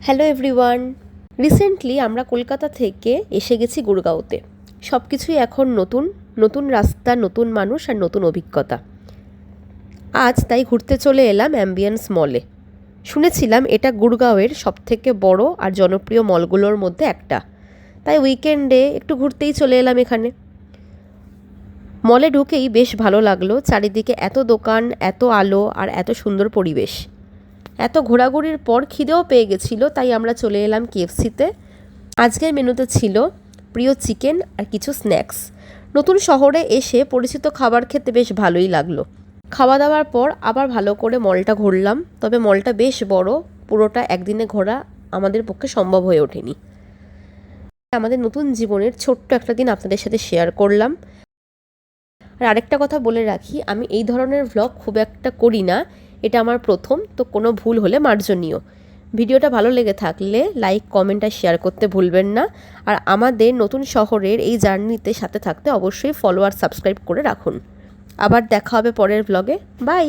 Hello everyone. Recently আমরা কলকাতা থেকে এসে গেছি গুড়গাঁওতে। সব কিছুই এখন নতুন নতুন রাস্তা, নতুন মানুষ আর নতুন অভিজ্ঞতা। আজ তাই ঘুরতে চলে এলাম অ্যাম্বিয়েন্স মলে। শুনেছিলাম এটা গুড়গাঁওয়ের সবথেকে বড় আর জনপ্রিয় মলগুলোর মধ্যে একটা, তাই উইকেন্ডে একটু ঘুরতেই চলে এলাম এখানে। মলে ঢুকেই বেশ ভালো লাগলো, চারিদিকে এত দোকান, এত আলো আর এত সুন্দর পরিবেশ। এত ঘোরাঘুরির পর খিদেও পেয়ে গেছিলো, তাই আমরা চলে এলাম কেএফসিতে। আজকের মেনুতে ছিল প্রিয় চিকেন আর কিছু স্ন্যাক্স। নতুন শহরে এসে পরিচিত খাবার খেতে বেশ ভালোই লাগলো। খাওয়া দাওয়ার পর আবার ভালো করে মলটা ঘুরলাম, তবে মলটা বেশ বড়, পুরোটা একদিনে ঘোরা আমাদের পক্ষে সম্ভব হয়ে ওঠেনি। আমাদের নতুন জীবনের ছোট্ট একটা দিন আপনাদের সাথে শেয়ার করলাম। আর আরেকটা কথা বলে রাখি, আমি এই ধরনের ভ্লগ খুব একটা করি না, এটা আমার প্রথম, তো কোনো ভুল হলে মার্জনীয়। ভিডিওটা ভালো লেগে থাকলে লাইক, কমেন্ট আর শেয়ার করতে ভুলবেন না। আর আমাদের নতুন শহরের এই জার্নিতে সাথে থাকতে অবশ্যই ফলো আর সাবস্ক্রাইব করে রাখুন। আবার দেখা হবে পরের ভ্লগে। বাই।